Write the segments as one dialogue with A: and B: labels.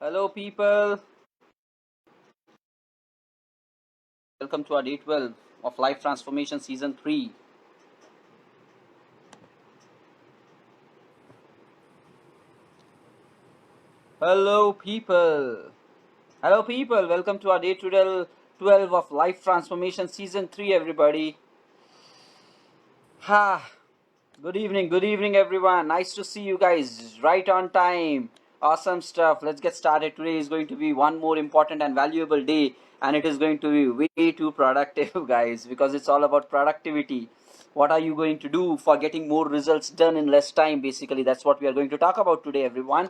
A: Hello, people. Welcome to our day 12 of Life Transformation Season 3. Hello, people. Hello, people. Welcome to our day 12 of Life Transformation Season 3, everybody. Ha. Good evening, everyone. Nice to see you guys right on time. Awesome stuff. Let's get started. Today is going to be one more important and valuable day, and it is going to be way too productive, guys, because it's all about productivity. What are you going to do for getting more results done in less time? Basically, that's what we are going to talk about today, everyone.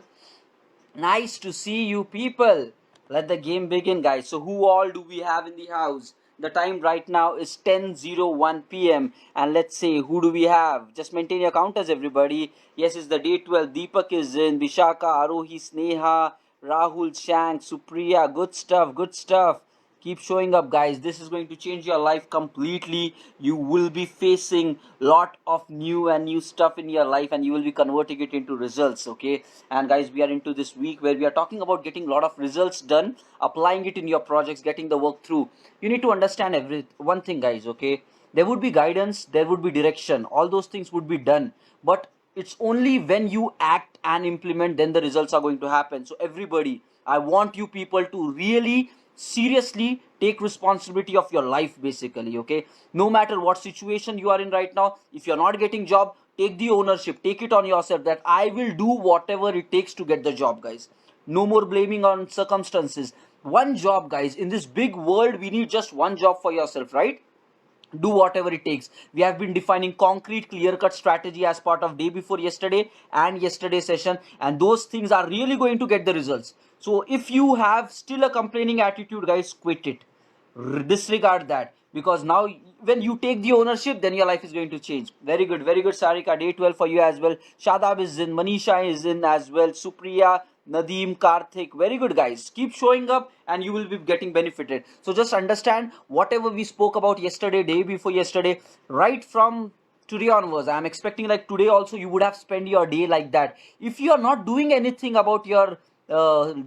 A: Nice to see you people. Let the game begin, guys. So who all do we have in the house? The time right now is 10:01 p.m. and let's say who do we have? Just maintain your counters, everybody. Yes, it's the day 12. Deepak is in, Vishaka, Arohi, Sneha, Rahul, Shank, Supriya. Good stuff, good stuff. Keep showing up, guys. This is going to change your life completely. You will be facing lot of new stuff in your life, and you will be converting it into results. Okay, and guys, we are into this week where we are talking about getting a lot of results done, applying it in your projects, getting the work through. You need to understand one thing, guys. Okay, there would be guidance, there would be direction, all those things would be done, but it's only when you act and implement then the results are going to happen. So everybody, I want you people to really seriously take responsibility of your life, basically. Okay, no matter what situation you are in right now, if you're not getting job, take the ownership, take it on yourself that I will do whatever it takes to get the job, guys. No more blaming on circumstances. One job, guys. In this big world, we need just one job for yourself, right? Do whatever it takes. We have been defining concrete clear cut strategy as part of day before yesterday and yesterday's session, and those things are really going to get the results. So if you have still a complaining attitude, guys, quit it. Disregard that, because now when you take the ownership, then your life is going to change. Very good, Sarika. Day 12 for you as well. Shadab is in, Manisha is in as well, Supriya, Nadeem, Karthik. Very good, guys. Keep showing up and you will be getting benefited. So just understand whatever we spoke about yesterday, day before yesterday, right from today onwards. I'm expecting like today also you would have spent your day like that. If you are not doing anything about your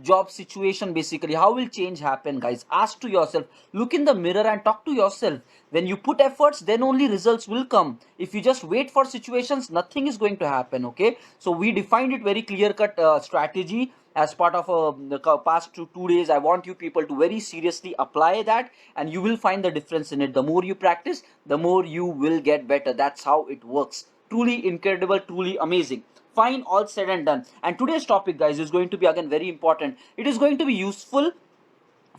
A: job situation, basically, how will change happen, guys? Ask to yourself, look in the mirror and talk to yourself. When you put efforts, then only results will come. If you just wait for situations, nothing is going to happen. Okay, so we defined it very clear cut strategy as part of the past 2 days. I want you people to very seriously apply that, and you will find the difference in it. The more you practice, the more you will get better. That's how it works. Truly incredible, truly amazing. Fine, all said and done. And today's topic, guys, is going to be again very important. It is going to be useful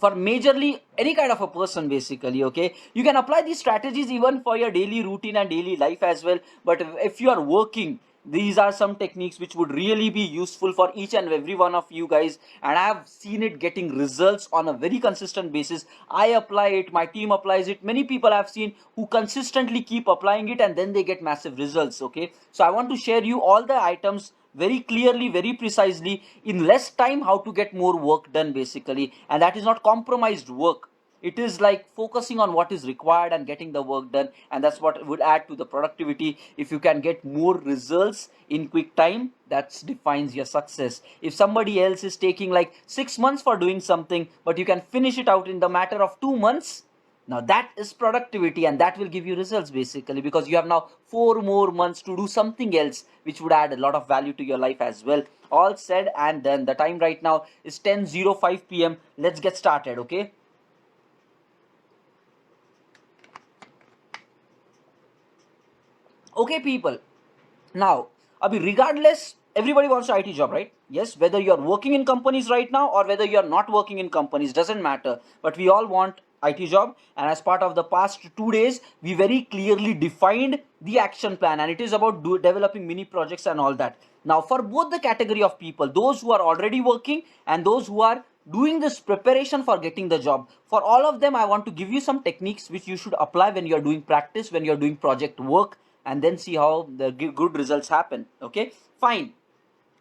A: for majorly any kind of a person, basically. Okay, you can apply these strategies even for your daily routine and daily life as well, but if you are working, these are some techniques which would really be useful for each and every one of you guys, and I have seen it getting results on a very consistent basis. I apply it, my team applies it, many people I've seen who consistently keep applying it and then they get massive results. Okay, so I want to share you all the items very clearly, very precisely, in less time, how to get more work done, basically. And that is not compromised work. It is like focusing on what is required and getting the work done, and that's what would add to the productivity. If you can get more results in quick time, that defines your success. If somebody else is taking like 6 months for doing something, but you can finish it out in the matter of 2 months, now that is productivity, and that will give you results, basically, because you have now 4 more months to do something else which would add a lot of value to your life as well. All said and done. The time right now is 10:05 p.m. Let's get started. Okay, okay, people. Now, Abhi, regardless, everybody wants an IT job, right? Yes, whether you're working in companies right now or whether you're not working in companies, doesn't matter. But we all want IT job. And as part of the past 2 days, we very clearly defined the action plan, and it is about developing mini projects and all that. Now, for both the category of people, those who are already working and those who are doing this preparation for getting the job, for all of them, I want to give you some techniques which you should apply when you're doing practice, when you're doing project work, and then see how the good results happen. Okay, fine.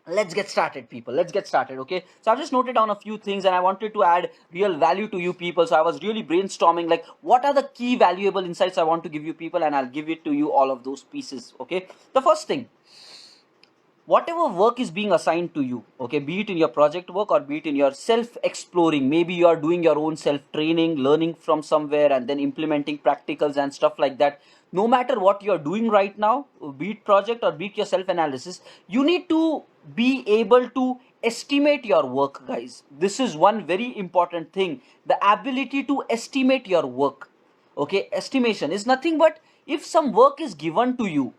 A: Let's get started, people. Let's get started. Okay, so I've just noted down a few things and I wanted to add real value to you people. So I was really brainstorming like what are the key valuable insights I want to give you people, and I'll give it to you all of those pieces. Okay, the first thing, whatever work is being assigned to you, okay, be it in your project work or be it in your self exploring, maybe you are doing your own self training, learning from somewhere and then implementing practicals and stuff like that. No matter what you are doing right now, be it project or be it your self analysis, you need to be able to estimate your work, guys. This is one very important thing, the ability to estimate your work. Okay, estimation is nothing but if some work is given to you,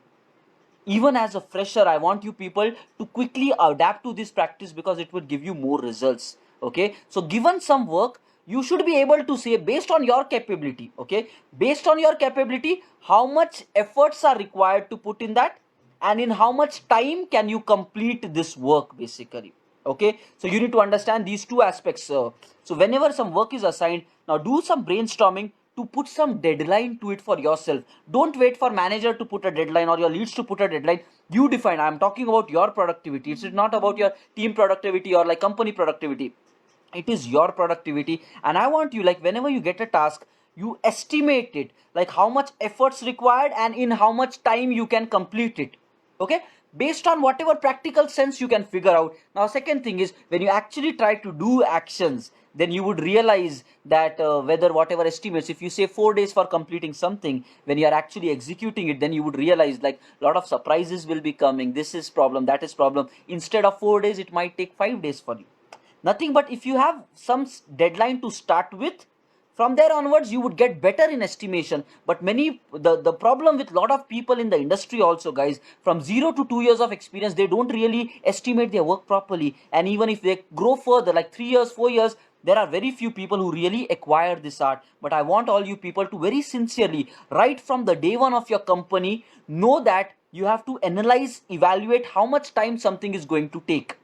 A: even as a fresher, I want you people to quickly adapt to this practice because it would give you more results. Okay, so given some work, you should be able to say based on your capability, okay, based on your capability, how much efforts are required to put in that, and in how much time can you complete this work basically. Okay, so you need to understand these two aspects. So whenever some work is assigned, now do some brainstorming to put some deadline to it for yourself. Don't wait for manager to put a deadline or your leads to put a deadline. You define. I'm talking about your productivity. It's not about your team productivity or like company productivity. It is your productivity, and I want you, like, whenever you get a task, you estimate it, like how much efforts required and in how much time you can complete it. Okay, based on whatever practical sense you can figure out. Now second thing is, when you actually try to do actions, then you would realize that whether whatever estimates, if you say 4 days for completing something, when you are actually executing it, then you would realize like a lot of surprises will be coming. This is problem, that is problem. Instead of 4 days, it might take 5 days for you. Nothing but if you have some deadline to start with, from there onwards you would get better in estimation. But the problem with lot of people in the industry also, guys, from 0 to 2 years of experience, they don't really estimate their work properly. And even if they grow further, like 3 years, 4 years, there are very few people who really acquire this art. But I want all you people to very sincerely, right from the day one of your company, know that you have to analyze, evaluate how much time something is going to take.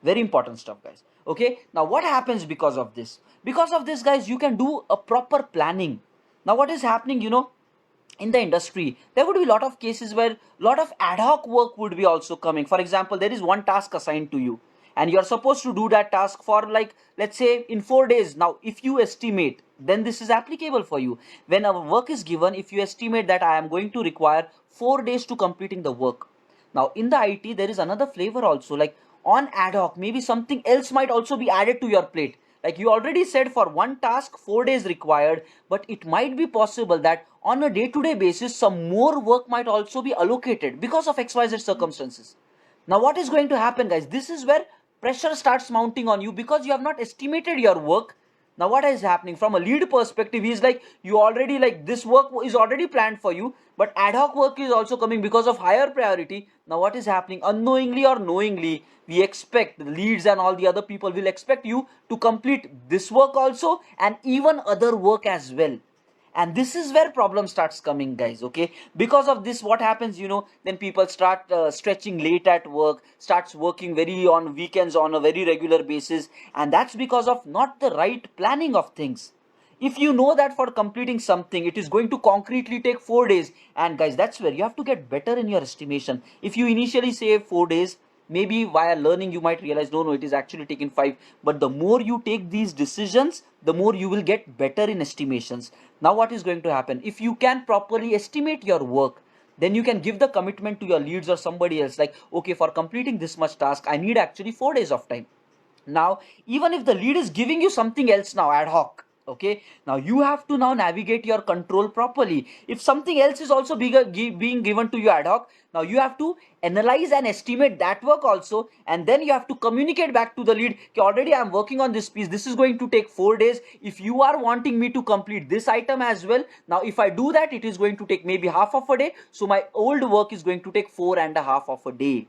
A: Very important stuff, guys. Okay, now what happens because of this? Because of this, guys, you can do a proper planning. Now what is happening, in the industry, there would be a lot of cases where a lot of ad hoc work would be also coming. For example, there is one task assigned to you and you're supposed to do that task for, like, let's say in 4 days. Now if you estimate, then this is applicable for you. When a work is given, if you estimate that I am going to require 4 days to completing the work. Now in the IT, there is another flavor also, like on ad hoc, maybe something else might also be added to your plate. Like you already said, for one task 4 days required, but it might be possible that on a day-to-day basis some more work might also be allocated because of XYZ circumstances. Now what is going to happen, guys? This is where pressure starts mounting on you because you have not estimated your work. Now what is happening from a lead perspective, he's like, you already, like, this work is already planned for you, but ad hoc work is also coming because of higher priority. Now what is happening, unknowingly or knowingly, we expect the leads and all the other people will expect you to complete this work also and even other work as well. And this is where problem starts coming, guys. Okay, because of this, what happens, then people start stretching late at work, starts working very on weekends on a very regular basis, and that's because of not the right planning of things. If you know that for completing something it is going to concretely take 4 days, and guys, that's where you have to get better in your estimation. If you initially say 4 days, maybe while learning you might realize, no, it is actually taking 5. But the more you take these decisions, the more you will get better in estimations. Now what is going to happen, if you can properly estimate your work, then you can give the commitment to your leads or somebody else, like, okay, for completing this much task I need actually 4 days of time. Now even if the lead is giving you something else now ad hoc, okay, now you have to now navigate your control properly. If something else is also being given to you ad hoc, now you have to analyze and estimate that work also, and then you have to communicate back to the lead, okay, already I'm working on this piece, this is going to take 4 days. If you are wanting me to complete this item as well, now if I do that, it is going to take maybe half of a day, so my old work is going to take 4.5 of a day.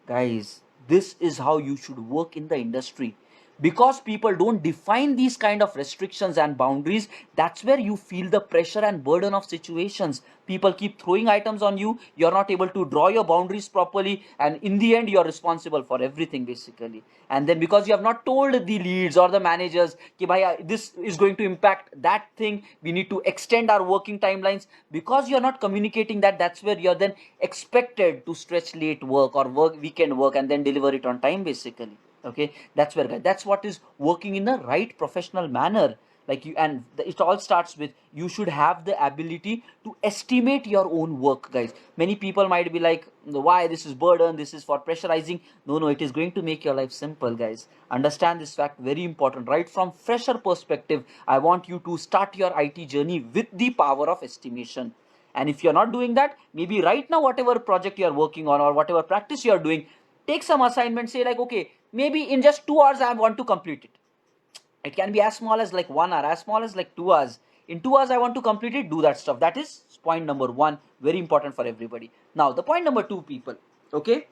A: Guys, this is how you should work in the industry. Because people don't define these kind of restrictions and boundaries, that's where you feel the pressure and burden of situations. People keep throwing items on you, you're not able to draw your boundaries properly, and in the end you're responsible for everything basically. And then because you have not told the leads or the managers, ki bhai, this is going to impact that thing, we need to extend our working timelines, because you're not communicating that, that's where you're then expected to stretch late work or work weekend work and then deliver it on time basically. Okay, that's where, guys, that's what is working in the right professional manner. like you, and it all starts with you should have the ability to estimate your own work, guys. Many people might be like, why this is burden, this is for pressurizing. No, no, it is going to make your life simple, guys. Understand this fact, very important. Right from fresher perspective, I want you to start your IT journey with the power of estimation. And if you're not doing that, maybe right now whatever project you're working on or whatever practice you're doing, take some assignment, say like, okay, maybe in just 2 hours I want to complete it. It can be as small as like 1 hour, as small as like 2 hours. In 2 hours I want to complete it. Do that stuff. That is point number one, very important for everybody. Now the point number two, people, okay,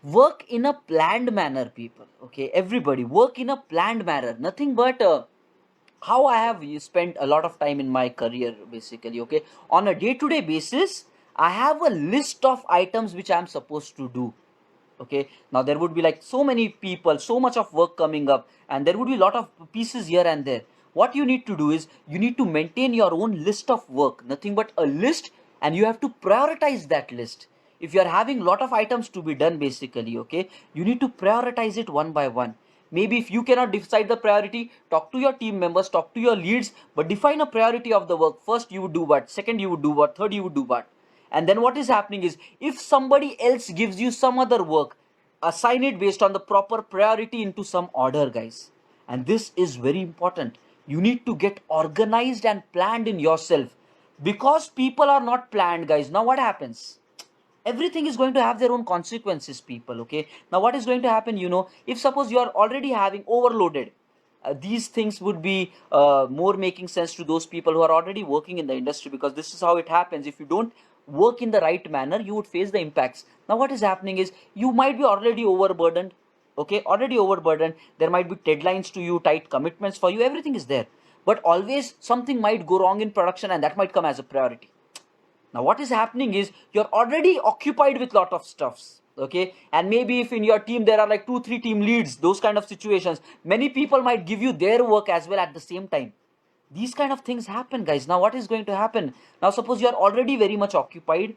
A: work in a planned manner, people. Okay, everybody work in a planned manner. Nothing but how I have spent a lot of time in my career, basically. Okay, on a day-to-day basis, I have a list of items which I am supposed to do. Okay, now there would be like so many people, so much of work coming up, and there would be a lot of pieces here and there. What you need to do is you need to maintain your own list of work, nothing but a list, and you have to prioritize that list. If you are having a lot of items to be done, basically, okay, you need to prioritize it one by one. Maybe if you cannot decide the priority, talk to your team members, talk to your leads, but define a priority of the work. First you would do what, second you would do what, third you would do what. And then what is happening is, if somebody else gives you some other work, assign it based on the proper priority into some order, guys. And this is very important. You need to get organized and planned in yourself, because people are not planned, guys. Now what happens? Everything is going to have their own consequences, people. Okay, now what is going to happen, if suppose you are already having overloaded, these things would be more making sense to those people who are already working in the industry, because this is how it happens. If you don't work in the right manner, you would face the impacts. Now what is happening is, you might be already overburdened. Okay, already overburdened. There might be deadlines to you, tight commitments for you, everything is there, but always something might go wrong in production, and that might come as a priority. Now what is happening is, you're already occupied with lot of stuffs. Okay, and maybe if in your team there are like 2 3 team leads, those kind of situations, many people might give you their work as well at the same time. These kind of things happen, guys. Now what is going to happen? Now suppose you are already very much occupied,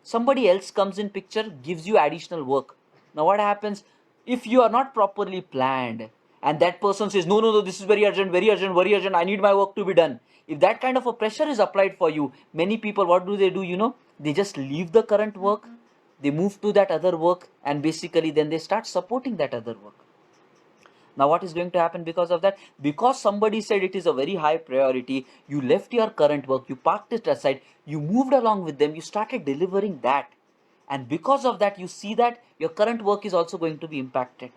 A: somebody else comes in picture, gives you additional work. Now what happens? If you are not properly planned, and that person says, no, no, no, this is very urgent, very urgent, very urgent, I need my work to be done. If that kind of a pressure is applied for you, many people, what do? They just leave the current work, they move to that other work, and basically then they start supporting that other work. Now what is going to happen because of that? Because somebody said it is a very high priority, you left your current work, you parked it aside, you moved along with them, you started delivering that. And because of that, you see that your current work is also going to be impacted.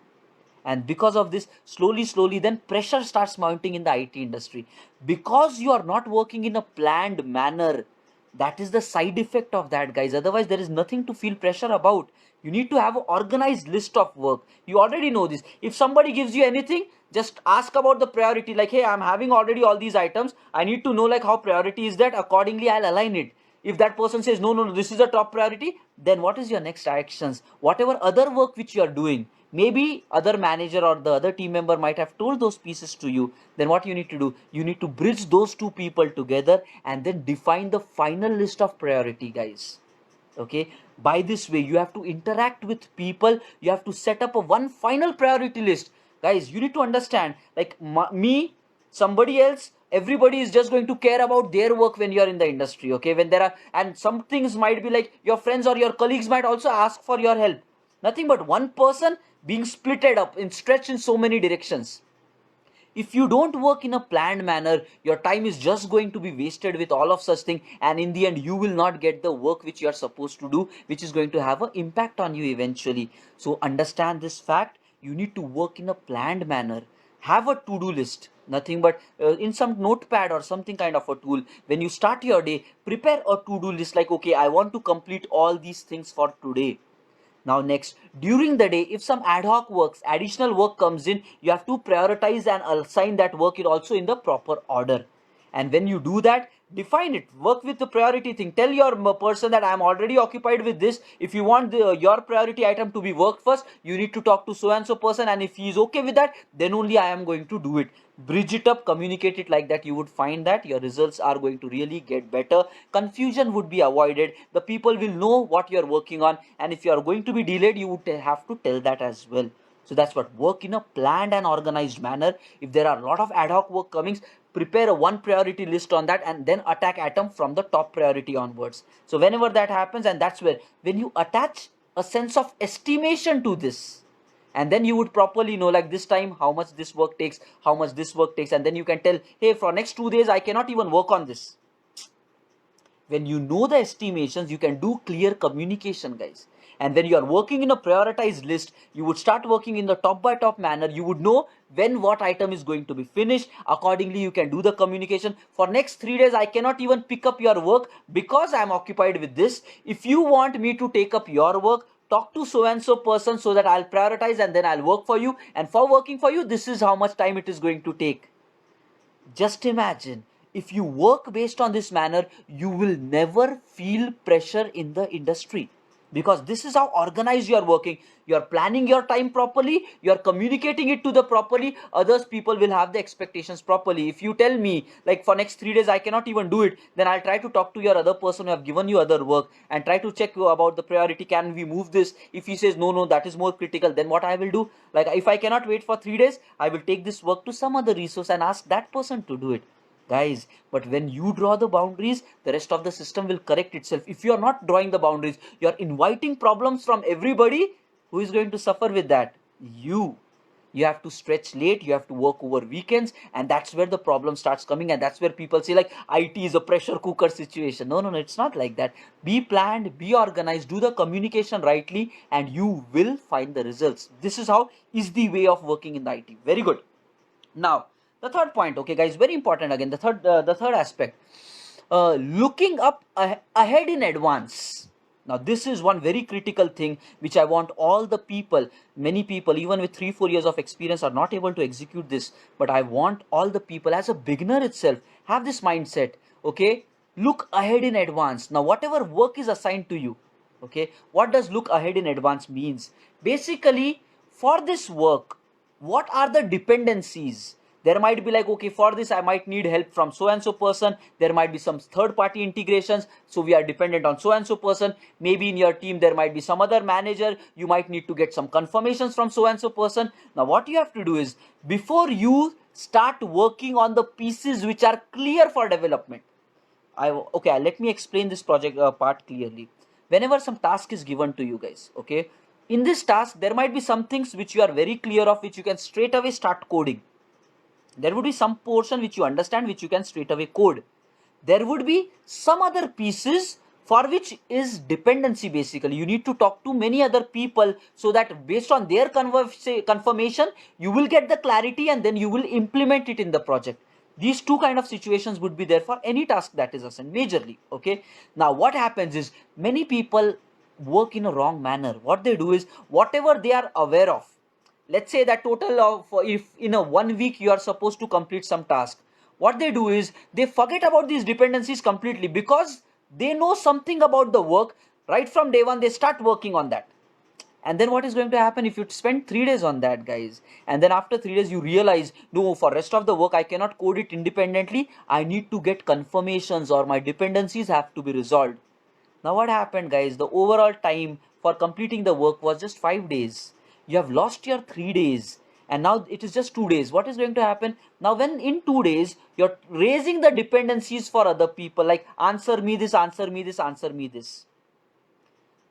A: And because of this, slowly, then pressure starts mounting in the IT industry. Because you are not working in a planned manner, that is the side effect of that, guys. Otherwise, there is nothing to feel pressure about. You need to have an organized list of work. You already know this. If somebody gives you anything, just ask about the priority. Like, hey, I'm having already all these items. I need to know like how priority is that. Accordingly, I'll align it. If that person says, no, no, no, this is a top priority, then what is your next actions? Whatever other work which you are doing, maybe other manager or the other team member might have told those pieces to you. Then what you need to do? You need to bridge those two people together and then define the final list of priority, guys. Okay, by this way, you have to interact with people. You have to set up a one final priority list, guys. You need to understand, like me, somebody else, everybody is just going to care about their work when you are in the industry. Okay, when there are, and some things might be like your friends or your colleagues might also ask for your help. Nothing but one person being splitted up in stretched in so many directions. If you don't work in a planned manner, your time is just going to be wasted with all of such thing, and in the end you will not get the work which you are supposed to do, which is going to have an impact on you eventually. So understand this fact. You need to work in a planned manner. Have a to-do list, nothing but in some notepad or something kind of a tool. When you start your day, prepare a to-do list like, okay, I want to complete all these things for today. Now next, during the day, if some ad hoc works, additional work comes in, you have to prioritize and assign that work also in the proper order. And when you do that, define it, work with the priority thing. Tell your person that I am already occupied with this. If you want your priority item to be worked first, you need to talk to so and so person, and if he is okay with that, then only I am going to do it. Bridge it up, communicate it like that. You would find that your results are going to really get better. Confusion would be avoided. The people will know what you're working on, and if you are going to be delayed, you would have to tell that as well. So that's what, work in a planned and organized manner. If there are a lot of ad hoc work comings, prepare a one priority list on that and then attack atom from the top priority onwards. So whenever that happens, and that's where, when you attach a sense of estimation to this, and then you would properly know, like this time how much this work takes, how much this work takes, and then you can tell, hey, for next 2 days I cannot even work on this. When you know the estimations, you can do clear communication, guys. And when you are working in a prioritized list, you would start working in the top by top manner. You would know when what item is going to be finished. Accordingly, you can do the communication. For next 3 days, I cannot even pick up your work because I am occupied with this. If you want me to take up your work, talk to so and so person so that I'll prioritize and then I'll work for you. And for working for you, this is how much time it is going to take. Just imagine, if you work based on this manner, you will never feel pressure in the industry, because this is how organized you are working. You are planning your time properly, you are communicating it to the properly, others people will have the expectations properly. If you tell me like for next 3 days I cannot even do it, then I'll try to talk to your other person who have given you other work and try to check you about the priority. Can we move this? If he says no, that is more critical, then what I will do, like if I cannot wait for 3 days, I will take this work to some other resource and ask that person to do it, guys. But when you draw the boundaries, the rest of the system will correct itself. If you are not drawing the boundaries, you are inviting problems from everybody. Who is going to suffer with that? You have to stretch late, you have to work over weekends, and that's where the problem starts coming. And that's where people say like IT is a pressure cooker situation. No, it's not like that. Be planned, be organized, do the communication rightly, and you will find the results. This is how is the way of working in the IT. Very good. Now the third point, okay guys, very important again, the third aspect, looking up ahead in advance. Now this is one very critical thing which I want all the people, many people even with 3-4 years of experience are not able to execute this, but I want all the people, as a beginner itself, have this mindset. Okay, look ahead in advance. Now whatever work is assigned to you, okay, what does look ahead in advance means? Basically, for this work, what are the dependencies? There might be like, okay, for this I might need help from so and so person. There might be some third party integrations, so we are dependent on so and so person. Maybe in your team there might be some other manager, you might need to get some confirmations from so and so person. Now what you have to do is, before you start working on the pieces which are clear for development, let me explain this project part clearly. Whenever some task is given to you guys, okay, in this task there might be some things which you are very clear of, which you can straight away start coding. There would be some portion which you understand, which you can straight away code. There would be some other pieces for which is dependency. Basically, you need to talk to many other people so that based on their confirmation, you will get the clarity and then you will implement it in the project. These two kind of situations would be there for any task that is assigned majorly. Okay. Now what happens is, many people work in a wrong manner. What they do is, whatever they are aware of, let's say that total of, if in a 1 week you are supposed to complete some task, what they do is they forget about these dependencies completely, because they know something about the work. Right from day one they start working on that, and then what is going to happen if you spend 3 days on that, guys, and then after 3 days you realize, no, for rest of the work I cannot code it independently, I need to get confirmations or my dependencies have to be resolved. Now what happened, guys? The overall time for completing the work was just 5 days. You have lost your 3 days and now it is just 2 days. What is going to happen? Now when in 2 days you're raising the dependencies for other people, like answer me this, answer me this, answer me this.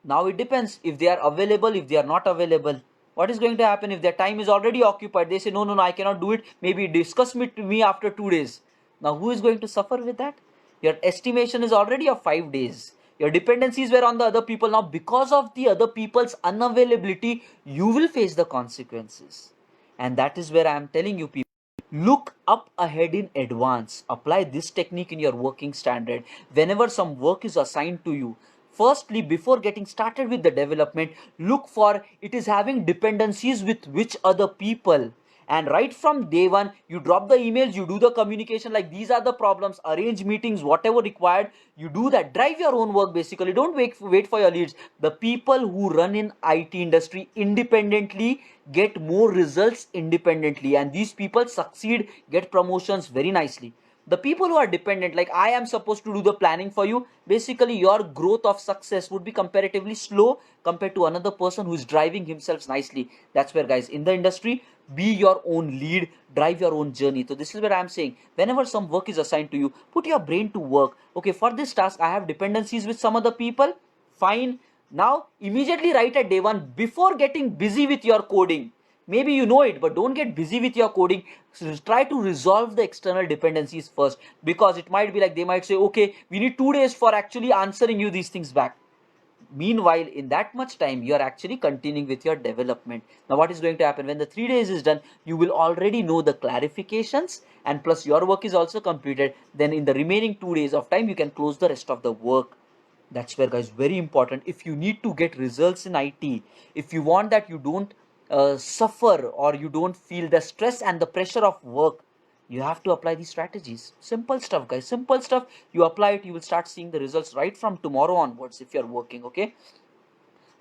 A: Now it depends if they are available, if they are not available. What is going to happen if their time is already occupied? They say, no, I cannot do it. Maybe discuss with me after 2 days. Now who is going to suffer with that? Your estimation is already of 5 days. Your dependencies were on the other people. Now because of the other people's unavailability, you will face the consequences. And that is where I am telling you people, look up ahead in advance. Apply this technique in your working standard. Whenever some work is assigned to you, firstly, before getting started with the development, look for it is having dependencies with which other people. And right from day one, you drop the emails, you do the communication, like these are the problems, arrange meetings, whatever required, you do that. Drive your own work basically. Don't wait for your leads. The people who run in IT industry independently get more results independently, and these people succeed, get promotions very nicely. The people who are dependent, like I am supposed to do the planning for you, basically your growth of success would be comparatively slow compared to another person who is driving himself nicely. That's where, guys, in the industry, be your own lead, drive your own journey. So this is where I'm saying, whenever some work is assigned to you, put your brain to work. Okay, for this task I have dependencies with some other people. Fine. Now immediately write at day one, before getting busy with your coding. Maybe you know it, but don't get busy with your coding. So try to resolve the external dependencies first, because it might be like they might say, okay, we need 2 days for actually answering you these things back. Meanwhile, in that much time, you are actually continuing with your development. Now what is going to happen when the 3 days is done? You will already know the clarifications, and plus your work is also completed. Then in the remaining 2 days of time, you can close the rest of the work. That's where, guys, very important. If you need to get results in IT, if you want that you don't suffer, or you don't feel the stress and the pressure of work, you have to apply these strategies. Simple stuff, guys, simple stuff. You apply it, you will start seeing the results right from tomorrow onwards if you're working. Okay,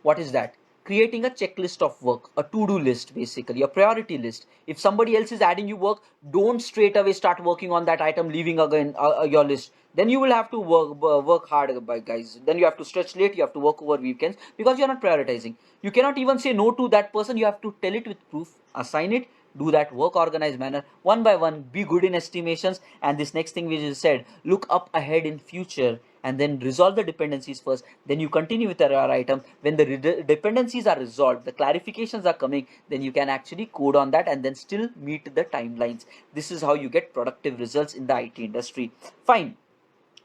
A: what is that? Creating a checklist of work, a to-do list, basically a priority list. If somebody else is adding you work, don't straight away start working on that item, leaving again your list. Then you will have to work hard, guys. Then you have to stretch late, you have to work over weekends, because you're not prioritizing. You cannot even say no to that person. You have to tell it with proof, assign it, do that work organized manner, one by one. Be good in estimations. And this next thing which is said, look up ahead in future, and then resolve the dependencies first. Then you continue with your item. When the dependencies are resolved, the clarifications are coming, then you can actually code on that and then still meet the timelines. This is how you get productive results in the IT industry. Fine.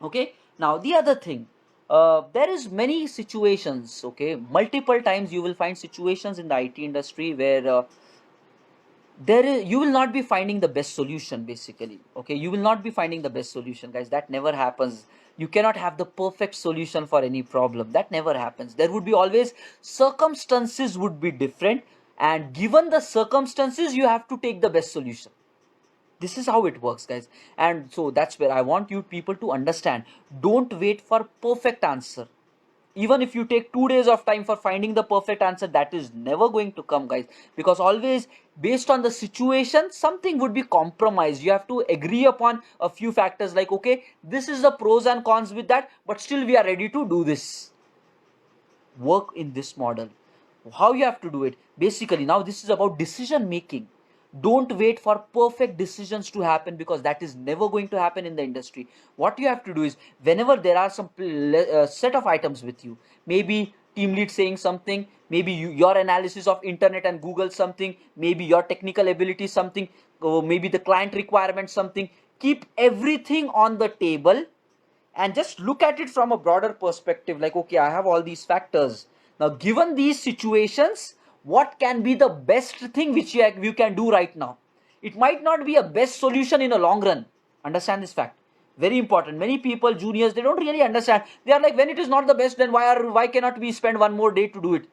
A: Okay, now the other thing, there is many situations. Okay, multiple times you will find situations in the IT industry where you will not be finding the best solution, basically. Okay, you will not be finding the best solution, guys. That never happens. You cannot have the perfect solution for any problem. That never happens. There would be always, circumstances would be different, and given the circumstances, you have to take the best solution. This is how it works, guys. And so that's where I want you people to understand, don't wait for perfect answer. Even if you take 2 days of time for finding the perfect answer, that is never going to come, guys. Because always, based on the situation, something would be compromised. You have to agree upon a few factors, like, okay, this is the pros and cons with that, but still we are ready to do this. Work in this model. How you have to do it? Basically, now this is about decision making. Don't wait for perfect decisions to happen, because that is never going to happen in the industry. What you have to do is, whenever there are some set of items with you, maybe team lead saying something, maybe your analysis of internet and Google something, maybe your technical ability something, or maybe the client requirement something, keep everything on the table and just look at it from a broader perspective. Like, okay, I have all these factors. Now, given these situations, what can be the best thing which you can do right now? It might not be a best solution in a long run. Understand this fact. Very important. Many people, juniors, they don't really understand. They are like, when it is not the best, then why cannot we spend one more day to do it?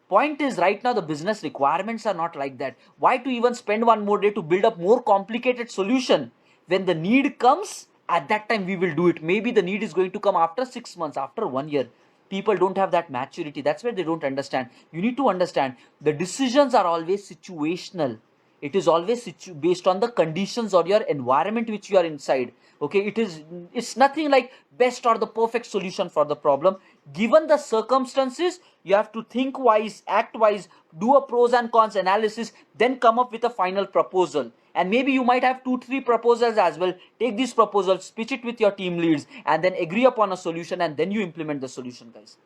A: Point is, right now the business requirements are not like that. Why to even spend one more day to build up more complicated solution? When the need comes, at that time we will do it. Maybe the need is going to come after 6 months, after 1 year. People don't have that maturity. That's where they don't understand. You need to understand, the decisions are always situational. It is always based on the conditions or your environment which you are inside. Okay, it's nothing like best or the perfect solution for the problem. Given the circumstances, you have to think wise, act wise, do a pros and cons analysis, then come up with a final proposal. And maybe you might have 2 3 proposals as well. Take these proposals, pitch it with your team leads, and then agree upon a solution, and then you implement the solution, guys.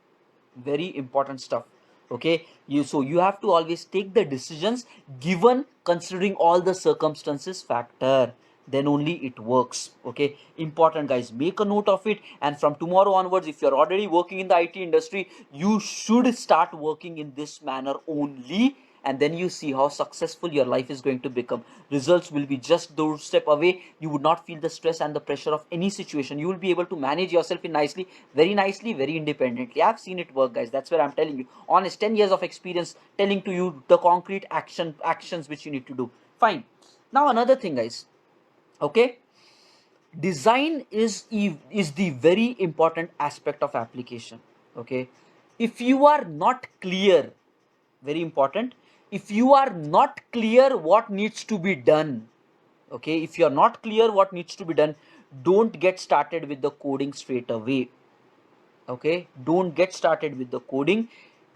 A: Very important stuff. Okay, you have to always take the decisions given considering all the circumstances factor, then only it works. Okay, important, guys. Make a note of it, and from tomorrow onwards, if you're already working in the IT industry, you should start working in this manner only, and then you see how successful your life is going to become. Results will be just doorstep away. You would not feel the stress and the pressure of any situation. You will be able to manage yourself in nicely, very independently. I've seen it work, guys. That's where I'm telling you, honest 10 years of experience, telling to you the concrete actions which you need to do. Fine. Now another thing, guys. Okay, design is the very important aspect of application. Okay, if you are not clear, very important, if you are not clear what needs to be done, Okay, if you're not clear what needs to be done, don't get started with the coding straight away. Okay, don't get started with the coding.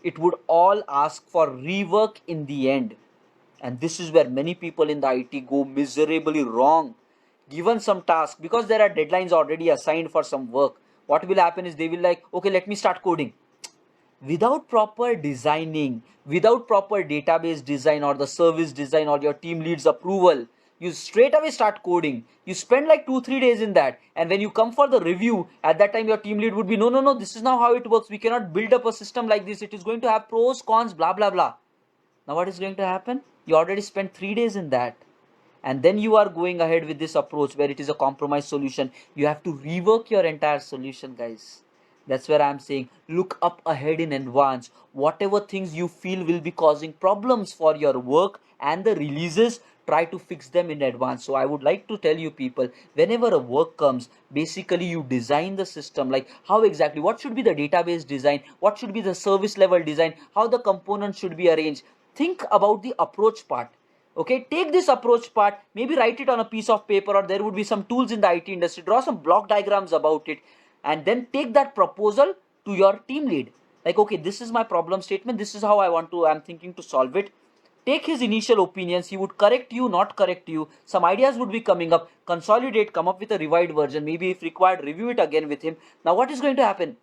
A: It would all ask for rework in the end, and this is where many people in the IT go miserably wrong. Given some task, because there are deadlines already assigned for some work, what will happen is they will like, okay, let me start coding. Without proper designing, without proper database design or the service design or your team lead's approval, you straight away start coding. You spend like 2-3 days in that, and when you come for the review, at that time your team lead would be, no, no, no, this is not how it works. We cannot build up a system like this. It is going to have pros, cons, blah blah blah. Now what is going to happen? You already spent 3 days in that, and then you are going ahead with this approach where it is a compromise solution. You have to rework your entire solution, guys. That's where I'm saying, look up ahead in advance. Whatever things you feel will be causing problems for your work and the releases, try to fix them in advance. So I would like to tell you people, whenever a work comes, basically you design the system, like how exactly, what should be the database design, what should be the service level design, how the components should be arranged. Think about the approach part. Okay, take this approach part, maybe write it on a piece of paper, or there would be some tools in the IT industry, draw some block diagrams about it, and then take that proposal to your team lead. Like, okay, this is my problem statement, this is how I'm thinking to solve it. Take his initial opinions, he would correct you, not correct you, some ideas would be coming up, consolidate, come up with a revised version, maybe if required review it again with him. Now what is going to happen?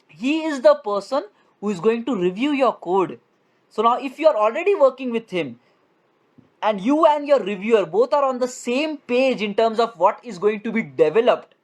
A: He is the person who is going to review your code. So now if you are already working with him, and you and your reviewer both are on the same page in terms of what is going to be developed,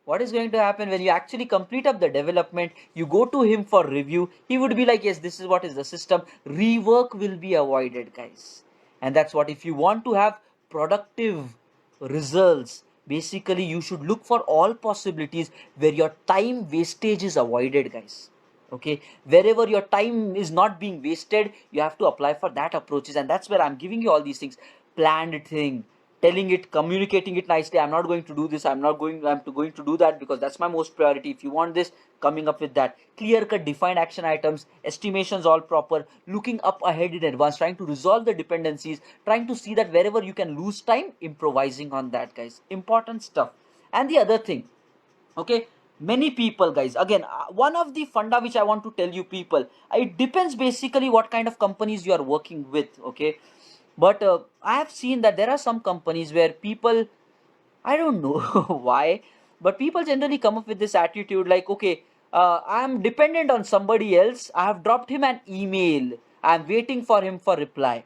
A: what is going to happen when you actually complete up the development, you go to him for review, he would be like, yes, this is what is the system. Rework will be avoided, guys. And that's what, if you want to have productive results, basically you should look for all possibilities where your time wastage is avoided, guys. Okay, wherever your time is not being wasted, you have to apply for that approaches, and that's where I'm giving you all these things. Planned thing, telling it, communicating it nicely. I'm not going to do this, I'm going to do that because that's my most priority. If you want this, coming up with that clear cut defined action items, estimations all proper, looking up ahead in advance, trying to resolve the dependencies, trying to see that wherever you can lose time, improvising on that, guys. Important stuff. And the other thing, okay, many people, guys, again, one of the funda which I want to tell you people, it depends basically what kind of companies you are working with. Okay, but I have seen that there are some companies where people, I don't know why, but people generally come up with this attitude like, okay, I'm dependent on somebody else, I have dropped him an email, I'm waiting for him for reply.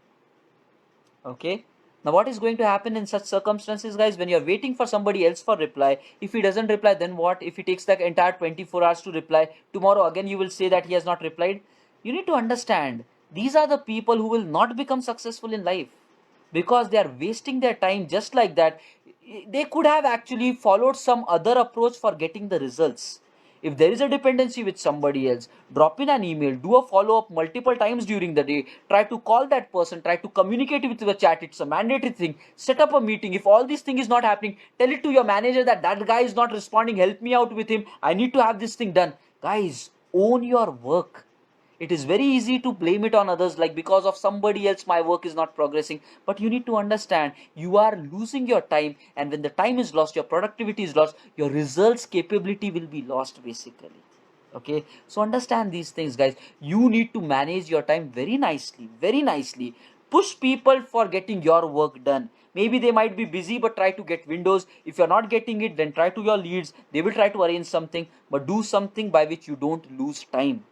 A: Okay, now what is going to happen in such circumstances, guys? When you're waiting for somebody else for reply, if he doesn't reply, then what? If he takes the entire 24 hours to reply, tomorrow again you will say that he has not replied. You need to understand, these are the people who will not become successful in life because they are wasting their time just like that. They could have actually followed some other approach for getting the results. If there is a dependency with somebody else, drop in an email, do a follow up multiple times during the day, try to call that person, try to communicate with the chat. It's a mandatory thing. Set up a meeting. If all this thing is not happening, tell it to your manager that that guy is not responding. Help me out with him. I need to have this thing done. Guys, own your work. It is very easy to blame it on others, like because of somebody else my work is not progressing, but you need to understand you are losing your time, and when the time is lost, your productivity is lost, your results capability will be lost basically. Okay, so understand these things, guys. You need to manage your time very nicely, very nicely. Push people for getting your work done. Maybe they might be busy, but try to get windows. If you're not getting it, then try to your leads, they will try to arrange something, but do something by which you don't lose time.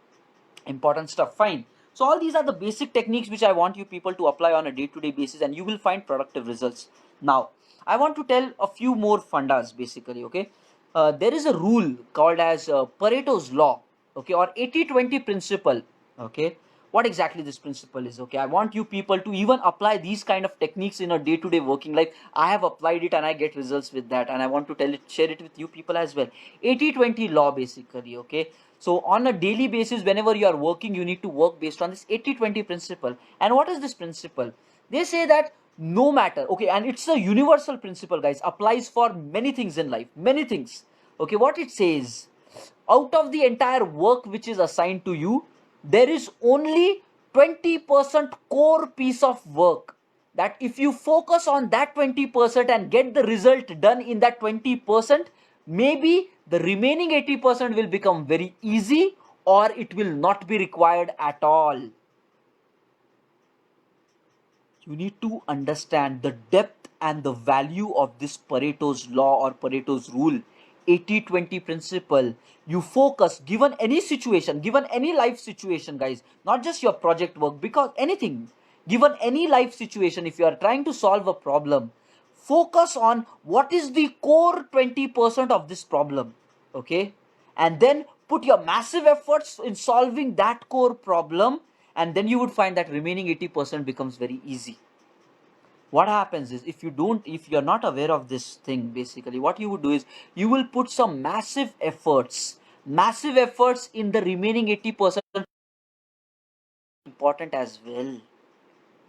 A: Important stuff, fine. So all these are the basic techniques which I want you people to apply on a day-to-day basis, and you will find productive results. Now I want to tell a few more fundas basically. Okay, there is a rule called as Pareto's law, okay, or 80-20 principle. Okay, what exactly this principle is? Okay, I want you people to even apply these kind of techniques in a day-to-day working life. I have applied it and I get results with that, and I want to share it with you people as well. 80-20 law basically. Okay, so on a daily basis, whenever you are working, you need to work based on this 80-20 principle. And what is this principle? They say that no matter, okay, and it's a universal principle, guys, applies for many things in life, many things. Okay, what it says, out of the entire work which is assigned to you, there is only 20% core piece of work. that if you focus on that 20% and get the result done in that 20%, maybe the remaining 80% will become very easy, or it will not be required at all. You need to understand the depth and the value of this Pareto's law or Pareto's rule, 80-20 principle. You focus, given any situation, given any life situation, guys, not just your project work, because anything, given any life situation, if you are trying to solve a problem, focus on what is the core 20% of this problem, okay? And then put your massive efforts in solving that core problem, and then you would find that remaining 80% becomes very easy. What happens is, if you're not aware of this thing, basically what you would do is you will put some massive efforts in the remaining 80% important as well.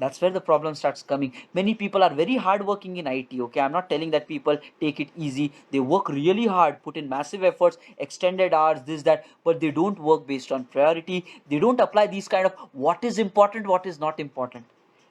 A: That's where the problem starts coming. Many people are very hardworking in IT. Okay, I'm not telling that people take it easy. They work really hard, put in massive efforts, extended hours, this, that, but they don't work based on priority. They don't apply these kind of what is important, what is not important.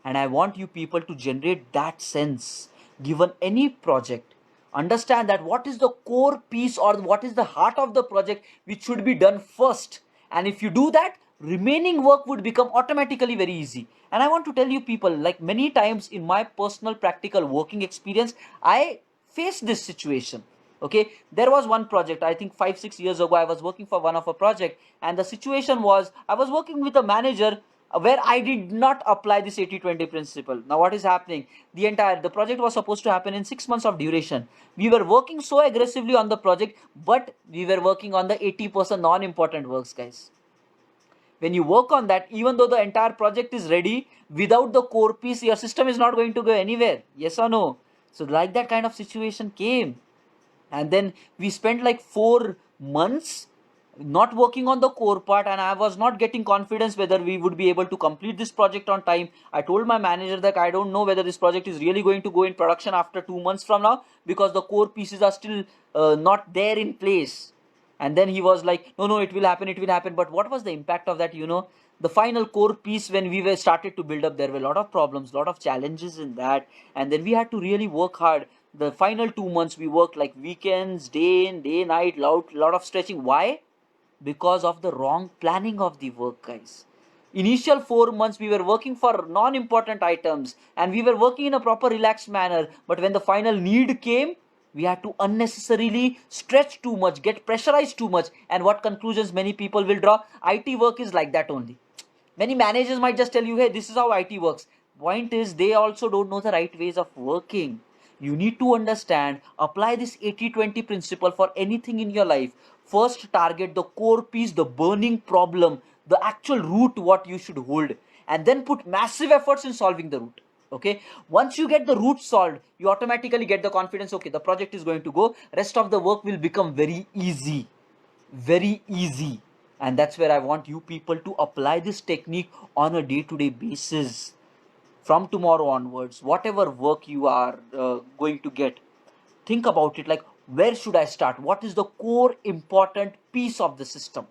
A: And I want you people to generate that sense given any project. Understand that what is the core piece or what is the heart of the project which should be done first. And if you do that, remaining work would become automatically very easy. And I want to tell you people, like many times in my personal practical working experience, I faced this situation. Okay, there was one project, I think 5-6 years ago, I was working for one of a project, and the situation was I was working with a manager where I did not apply this 80-20 principle. Now what is happening? The project was supposed to happen in 6 months of duration. We were working so aggressively on the project, but we were working on the 80% non-important works, guys. When you work on that, even though the entire project is ready, without the core piece, your system is not going to go anywhere. Yes or no? So like that kind of situation came. And then we spent like 4 months not working on the core part, and I was not getting confidence whether we would be able to complete this project on time. I told my manager that I don't know whether this project is really going to go in production after 2 months from now, because the core pieces are still not there in place. And then he was like, no, it will happen, it will happen. But what was the impact of that? The final core piece, when we were started to build up, there were a lot of problems, a lot of challenges in that. And then we had to really work hard. The final 2 months we worked like weekends, day night, lot of stretching. Why? Because of the wrong planning of the work, guys. Initial 4 months we were working for non-important items, and we were working in a proper relaxed manner. But when the final need came, we had to unnecessarily stretch too much, get pressurized too much. And what conclusions many people will draw? IT work is like that only. Many managers might just tell you, hey, this is how IT works. Point is, they also don't know the right ways of working. You need to understand, apply this 80-20 principle for anything in your life. First, target the core piece, the burning problem, the actual root what you should hold, and then put massive efforts in solving the root. Okay, once you get the root solved, you automatically get the confidence. Okay, the project is going to go, rest of the work will become very easy, very easy. And that's where I want you people to apply this technique on a day-to-day basis. From tomorrow onwards, whatever work you are going to get, think about it like, where should I start? What is the core important piece of the system?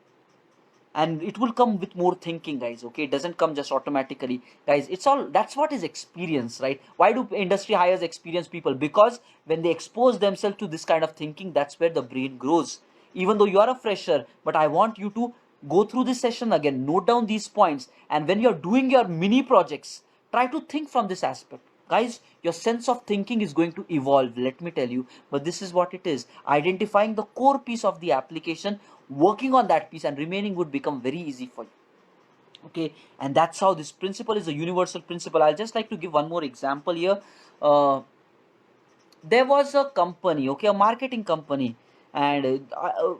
A: And it will come with more thinking, guys. Okay, it doesn't come just automatically, guys. It's all, that's what is experience, right? Why do industry hires experienced people? Because when they expose themselves to this kind of thinking, that's where the brain grows. Even though you are a fresher, but I want you to go through this session again, note down these points, and when you're doing your mini projects, try to think from this aspect, guys. Your sense of thinking is going to evolve, let me tell you. But this is what it is: identifying the core piece of the application, working on that piece, and remaining would become very easy for you. Okay, and that's how this principle is a universal principle. I'll just like to give one more example here. There was a company, okay, a marketing company, and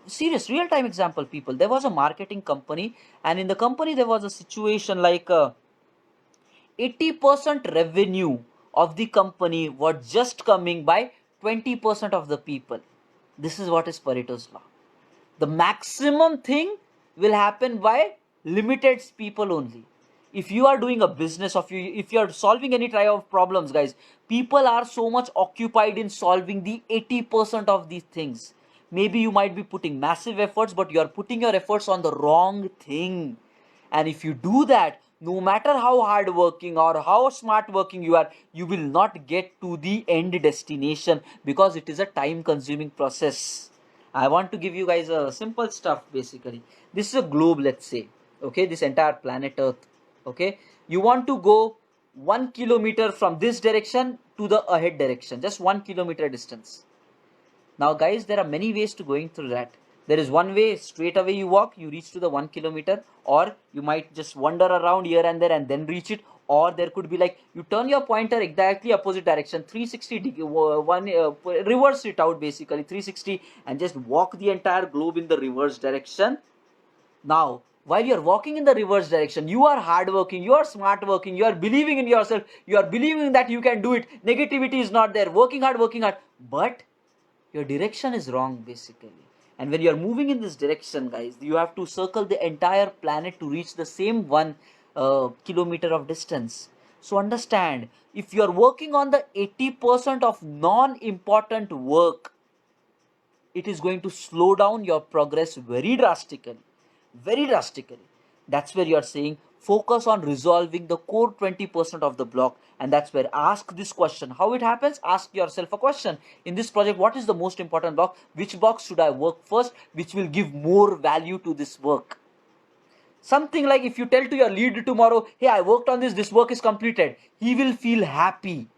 A: serious real time example, people. There was a marketing company, and in the company there was a situation like 80% revenue of the company was just coming by 20% of the people. This is what is Pareto's law. The maximum thing will happen by limited people only. If you are doing a business, if you are solving any type of problems, guys, people are so much occupied in solving the 80% of these things. Maybe you might be putting massive efforts, but you are putting your efforts on the wrong thing. And if you do that, no matter how hard working or how smart working you are, you will not get to the end destination because it is a time consuming process. I want to give you guys a simple stuff basically. This is a globe, let's say. Okay, this entire planet Earth. Okay, you want to go 1 kilometer from this direction to the ahead direction, just 1 kilometer distance. Now, guys, there are many ways to going through that. There is one way, straight away you walk, you reach to the 1 kilometer, or you might just wander around here and there and then reach it. Or there could be like you turn your pointer exactly opposite direction, 360 reverse it out basically 360 and just walk the entire globe in the reverse direction. Now, while you are walking in the reverse direction, you are hardworking, you are smart working, you are believing in yourself, you are believing that you can do it. Negativity is not there, working hard, but your direction is wrong basically. And when you are moving in this direction, guys, you have to circle the entire planet to reach the same 1 kilometer of distance. So understand, if you are working on the 80% of non-important work, it is going to slow down your progress very drastically. Very drastically. That's where you are saying focus on resolving the core 20% of the block. And that's where ask this question. How it happens? Ask yourself a question. In this project, what is the most important block? Which box should I work first? Which will give more value to this work? Something like if you tell to your lead tomorrow, hey, I worked on this work is completed. He will feel happy.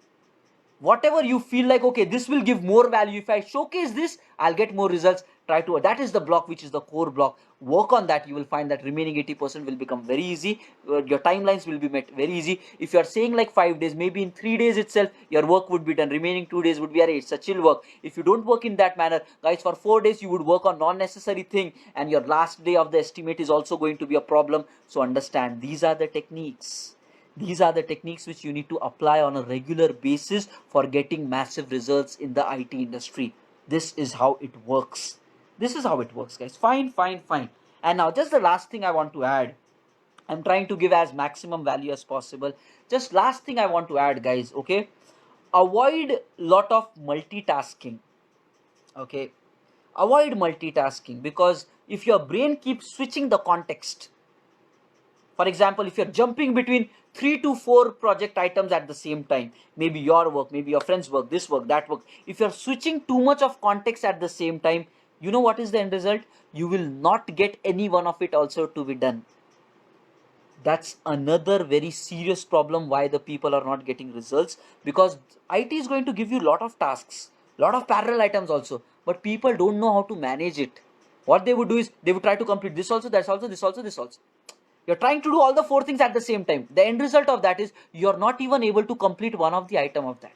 A: Whatever you feel like, okay, this will give more value. If I showcase this, I'll get more results. Try to, that is the block which is the core block. Work on that. You will find that remaining 80% will become very easy. Your timelines will be met very easy. If you are saying like 5 days, maybe in 3 days itself, your work would be done. Remaining 2 days would be, it's a chill work. If you don't work in that manner, guys, for 4 days, you would work on non-necessary thing. And your last day of the estimate is also going to be a problem. So understand, these are the techniques. These are the techniques which you need to apply on a regular basis for getting massive results in the IT industry. This is how it works. This is how it works, guys. Fine, fine, fine. And now just the last thing I want to add. I'm trying to give as maximum value as possible. Just last thing I want to add, guys, okay? Avoid lot of multitasking. Okay? Avoid multitasking, because if your brain keeps switching the context, for example, if you're jumping between 3 to 4 project items at the same time, maybe your work, maybe your friend's work, this work, that work, if you're switching too much of context at the same time, you know what is the end result? You will not get any one of it also to be done. That's another very serious problem why the people are not getting results, because IT is going to give you a lot of tasks, lot of parallel items also, but people don't know how to manage it. What they would do is they would try to complete this also, that's also, this also, this also. You're trying to do all the 4 things at the same time. The end result of that is you're not even able to complete one of the item of that.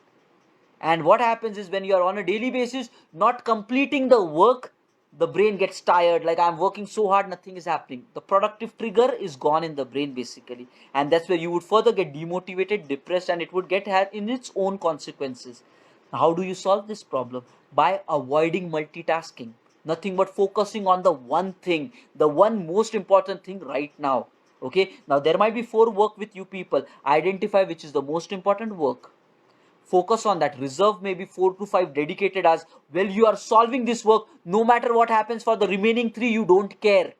A: And what happens is when you're on a daily basis not completing the work, the brain gets tired, like I'm working so hard, nothing is happening. The productive trigger is gone in the brain basically. And that's where you would further get demotivated, depressed, and it would get in its own consequences. How do you solve this problem? By avoiding multitasking. Nothing but focusing on the one thing, the one most important thing right now. Okay, now there might be 4 work with you people. Identify which is the most important work. Focus on that. Reserve maybe 4 to 5 dedicated hours. Well, you are solving this work. No matter what happens for the remaining 3, you don't care.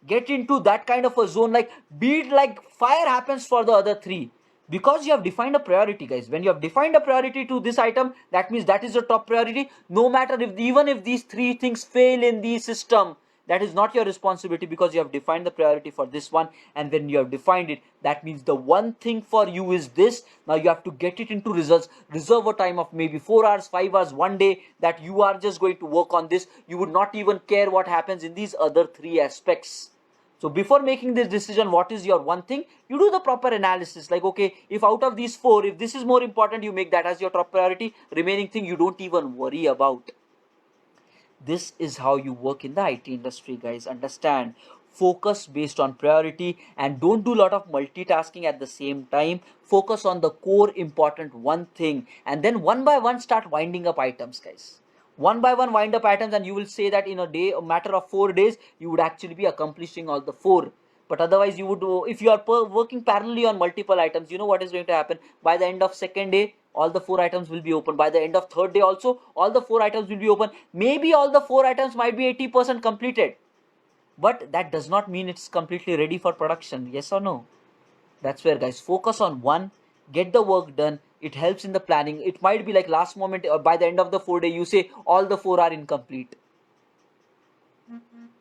A: Get into that kind of a zone, like be it like fire happens for the other 3. Because you have defined a priority, guys. When you have defined a priority to this item, that means that is your top priority. No matter if, even if these 3 things fail in the system, that is not your responsibility, because you have defined the priority for this one. And when you have defined it, that means the one thing for you is this. Now you have to get it into results. Reserve a time of maybe 4 hours, 5 hours, 1 day, that you are just going to work on this. You would not even care what happens in these other 3 aspects. So before making this decision, what is your one thing, you do the proper analysis. Like, okay, if out of these 4, if this is more important, you make that as your top priority. Remaining thing you don't even worry about. This is how you work in the IT industry, guys. Understand, focus based on priority, and don't do a lot of multitasking at the same time. Focus on the core important one thing, and then one by one start winding up items, guys. One by one wind up items, and you will say that in a day, a matter of 4 days, you would actually be accomplishing all the 4. But otherwise you would, if you are working parallelly on multiple items, you know what is going to happen. By the end of second day, all the 4 items will be open. By the end of third day also, all the 4 items will be open. Maybe all the 4 items might be 80% completed, but that does not mean it's completely ready for production. Yes or no? That's where, guys, focus on one, get the work done. It helps in the planning. It might be like last moment or by the end of the 4 day, you say all the 4 are incomplete.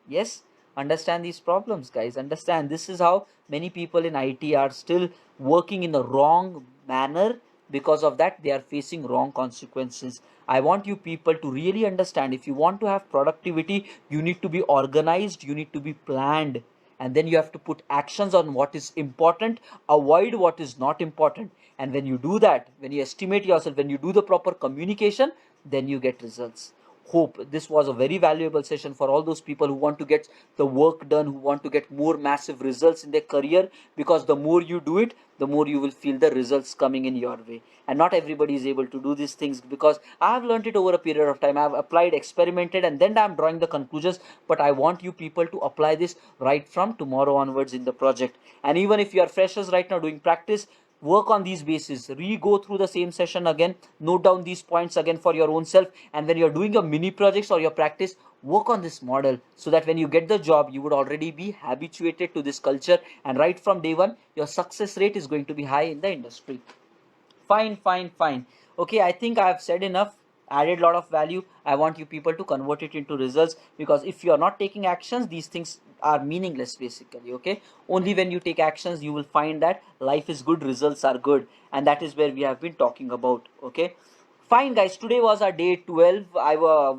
A: Yes, understand these problems, guys. Understand this is how many people in IT are still working in the wrong manner. Because of that, they are facing wrong consequences. I want you people to really understand, if you want to have productivity, you need to be organized, you need to be planned, and then you have to put actions on what is important, avoid what is not important. And when you do that, when you estimate yourself, when you do the proper communication, then you get results. Hope this was a very valuable session for all those people who want to get the work done, who want to get more massive results in their career, because the more you do it, the more you will feel the results coming in your way. And not everybody is able to do these things, because I have learned it over a period of time. I have applied, experimented, and then I'm drawing the conclusions. But I want you people to apply this right from tomorrow onwards in the project. And even if you are freshers right now doing practice, work on these bases, re-go through the same session again, note down these points again for your own self, and when you're doing your mini projects or your practice, work on this model, so that when you get the job, you would already be habituated to this culture, and right from day one, your success rate is going to be high in the industry. Fine, fine, fine. Okay, I think I have said enough, added a lot of value. I want you people to convert it into results, because if you are not taking actions, these things are meaningless basically. Okay, only when you take actions, you will find that life is good, results are good, and that is where we have been talking about. Okay, fine, guys. Today was our day 12.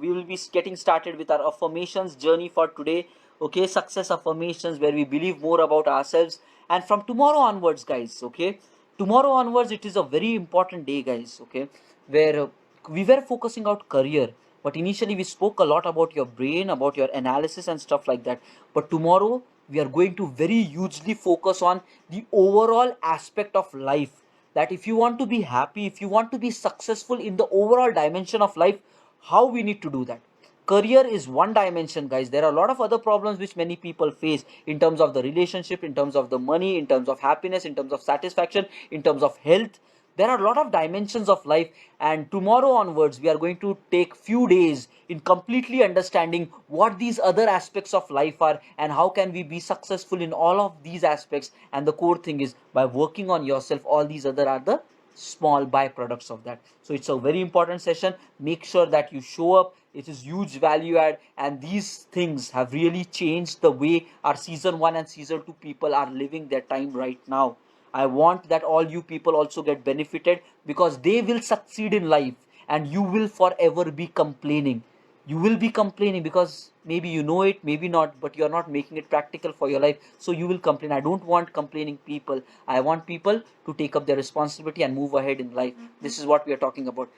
A: We will be getting started with our affirmations journey for today. Okay, success affirmations, where we believe more about ourselves. And from tomorrow onwards, guys, okay, tomorrow onwards, it is a very important day, guys. Okay, where we were focusing out career, but initially we spoke a lot about your brain, about your analysis and stuff like that. But tomorrow we are going to very hugely focus on the overall aspect of life, that if you want to be happy, if you want to be successful in the overall dimension of life, how we need to do that. Career is one dimension, guys. There are a lot of other problems which many people face, in terms of the relationship, in terms of the money, in terms of happiness, in terms of satisfaction, in terms of health. There are a lot of dimensions of life, and tomorrow onwards we are going to take few days in completely understanding what these other aspects of life are, and how can we be successful in all of these aspects. And the core thing is, by working on yourself, all these other are the small byproducts of that. So it's a very important session. Make sure that you show up. It is huge value add, and these things have really changed the way our season 1 and season 2 people are living their time right now. I want that all you people also get benefited, because they will succeed in life, and you will forever be complaining. You will be complaining because maybe you know it, maybe not, but you're not making it practical for your life. So you will complain. I don't want complaining people. I want people to take up their responsibility and move ahead in life. This is what we are talking about.